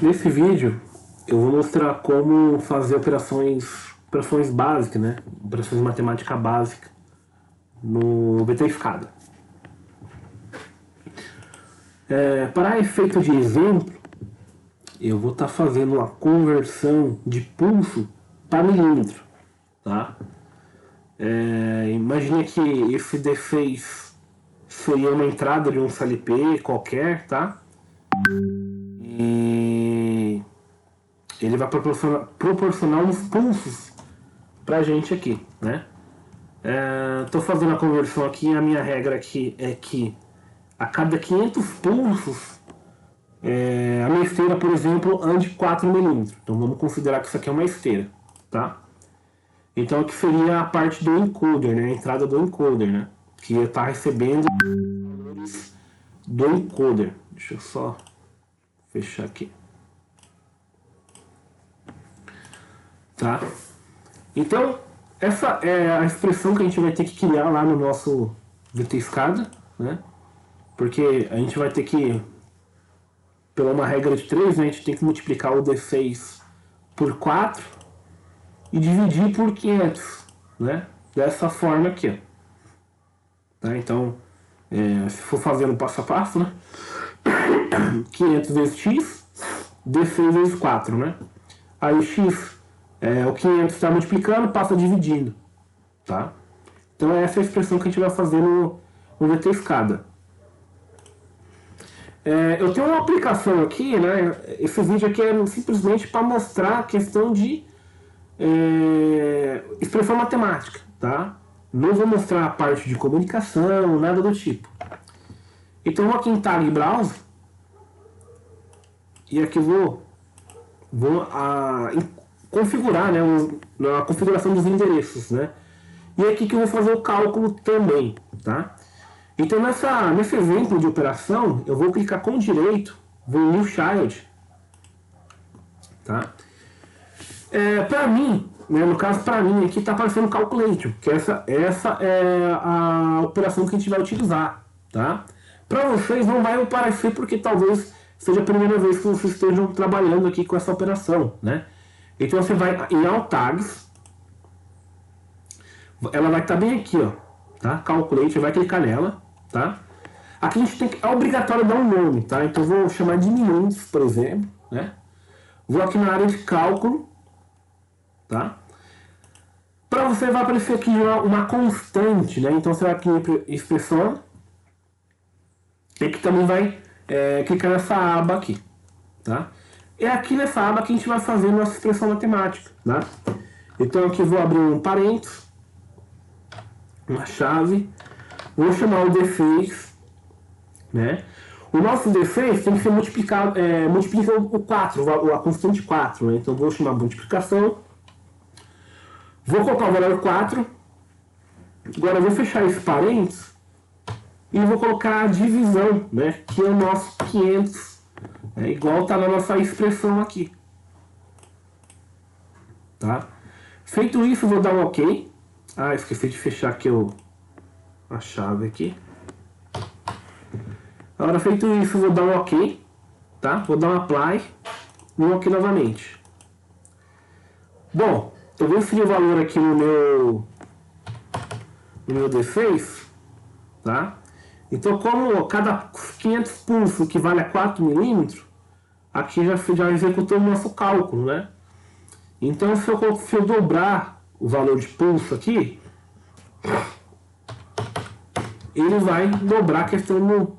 Nesse vídeo eu vou mostrar como fazer operações básicas, né? Operações de matemática básica no VT Escada. Para efeito de exemplo, eu vou estar fazendo uma conversão de pulso para milímetro, tá? Imagine que esse D6 seria uma entrada de um CLP qualquer, tá? E ele vai proporcionar uns pulsos pra gente aqui, né? Tô fazendo a conversão aqui, a minha regra aqui é que a cada 500 pulsos, a minha esteira, por exemplo, ande 4 milímetros. Então vamos considerar que isso aqui é uma esteira, tá? Então aqui seria a parte do encoder, né? A entrada do encoder, né? Que está recebendo valores do encoder. Deixa eu só fechar aqui. Tá? Então, essa é a expressão que a gente vai ter que criar lá no nosso VT Escada, né? Porque a gente vai ter que, pela uma regra de 3, né, a gente tem que multiplicar o D6 por 4 e dividir por 500, né? Dessa forma aqui, ó. Tá? Então, se for fazendo passo a passo, né? 500 vezes x, D6 vezes 4, né? Aí o x, o 500 está multiplicando, passa dividindo, tá? Então essa é a expressão que a gente vai fazer no VT Escada. Eu tenho uma aplicação aqui, né? Esse vídeo aqui é simplesmente para mostrar a questão de expressão matemática, tá? Não vou mostrar a parte de comunicação, nada do tipo. Então vou aqui em Tag Browser e aqui vou configurar, né, a configuração dos endereços, né? E é aqui que eu vou fazer o cálculo também, tá? Então nesse exemplo de operação, eu vou clicar com direito, vou em New Child, tá? Para mim, né, no caso para mim aqui está aparecendo Calculation, que essa é a operação que a gente vai utilizar, tá? Para vocês não vai aparecer porque talvez seja a primeira vez que vocês estejam trabalhando aqui com essa operação, né? Então você vai em All Tags, ela vai estar bem aqui, ó, tá? Calculate, vai clicar nela, tá? Aqui a gente é obrigatório dar um nome, tá? Então eu vou chamar de milímetros, por exemplo, né? Vou aqui na área de cálculo, tá? Para você vai aparecer aqui uma constante, né? Então você vai aqui em expressão e que também vai clicar nessa aba aqui, tá? É aqui nessa aba que a gente vai fazer nossa expressão matemática, tá? Então aqui eu vou abrir um parênteses, uma chave, vou chamar o D6, né? O nosso D6 tem que ser multiplicado, multiplica o 4, a constante 4, né? Então vou chamar multiplicação, vou colocar o valor 4, agora eu vou fechar esse parênteses e vou colocar a divisão, né? Que é o nosso 500, igual está na nossa expressão aqui, tá? Feito isso, vou dar um OK. Esqueci de fechar aqui a chave aqui. Agora feito isso, vou dar um OK, tá? Vou dar um Apply e um OK novamente. Bom, eu vou inserir o valor aqui no meu D6, tá? Então, como cada 500 pulsos equivale a 4 milímetros, aqui já executou o nosso cálculo, né? Então, se eu dobrar o valor de pulso aqui, ele vai dobrar a questão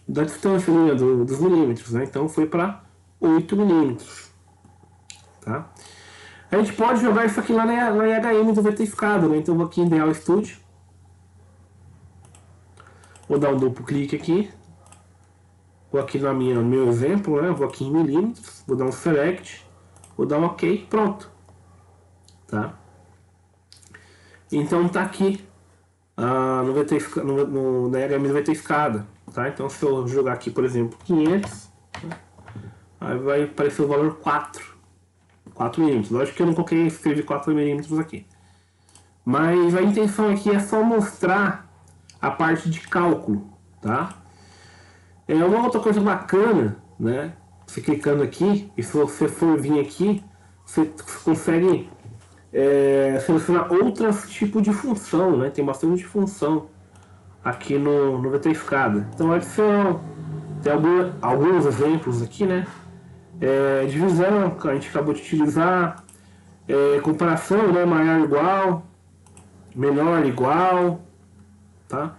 da distância, né, dos milímetros, né? Então, foi para 8 milímetros, tá? A gente pode jogar isso aqui lá na IHM do VT Escada, né? Então, vou aqui em Ideal Studio. Vou dar um duplo clique aqui. Vou aqui no meu exemplo, né? Vou aqui em milímetros. Vou dar um select. Vou dar um OK. Pronto. Tá? Então tá aqui no VT, na IHM do VT Escada. Tá? Então se eu jogar aqui, por exemplo, 500, aí vai aparecer o valor 4 milímetros. Lógico que eu não coloquei, escrevi 4 milímetros aqui. Mas a intenção aqui é só mostrar a parte de cálculo, tá? Uma outra coisa bacana, né? Você clicando aqui, e se você for vir aqui, você consegue selecionar outros tipos de função, né? Tem bastante função aqui no VT Escada. Então, adição, tem alguns exemplos aqui, né? Divisão, que a gente acabou de utilizar, comparação, né? Maior igual, menor igual, tá?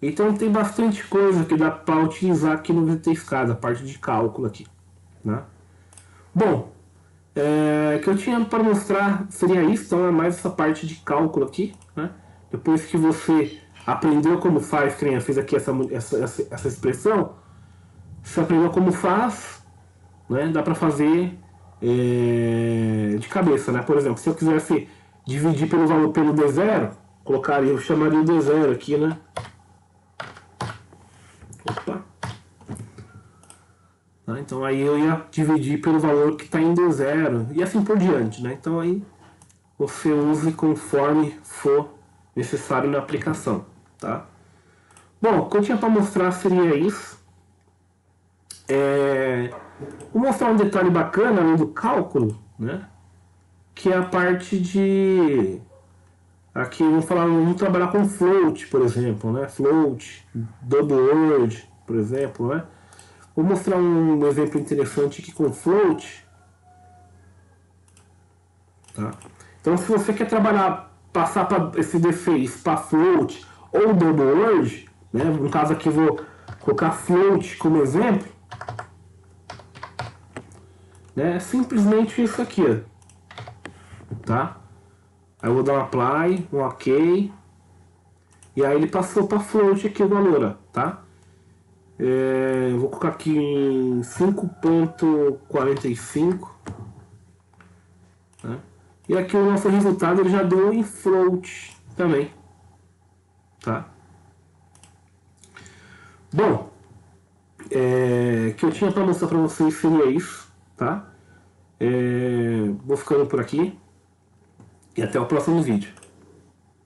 Então tem bastante coisa que dá para utilizar aqui no VT Escada, a parte de cálculo aqui, né? Bom, o que eu tinha para mostrar seria isso, então é mais essa parte de cálculo aqui, né? Depois que você aprendeu como faz, que nem eu fiz aqui essa expressão, você aprendeu como faz, né? Dá para fazer de cabeça, né? Por exemplo, se eu quisesse dividir pelo valor pelo D0, eu chamaria o D0 aqui, né? Opa! Então aí eu ia dividir pelo valor que está em D0 e assim por diante, né? Então aí você use conforme for necessário na aplicação, tá? Bom, o que eu tinha para mostrar seria isso. Vou mostrar um detalhe bacana além do cálculo, né? Que é a parte de... Aqui vamos trabalhar com float, por exemplo, né? Float, double word, por exemplo, né? Vou mostrar um exemplo interessante aqui com float. Tá? Então, se você quer passar esse D6 para float ou double word, né? No caso aqui vou colocar float como exemplo, né? É simplesmente isso aqui, ó. Tá? Aí eu vou dar um apply, um ok, e aí ele passou para float aqui o valor, ó, tá? Vou colocar aqui em 5.45, né? E aqui o nosso resultado ele já deu em float também, tá? Bom, o que eu tinha para mostrar para vocês seria isso, tá? Vou ficando por aqui e até o próximo vídeo.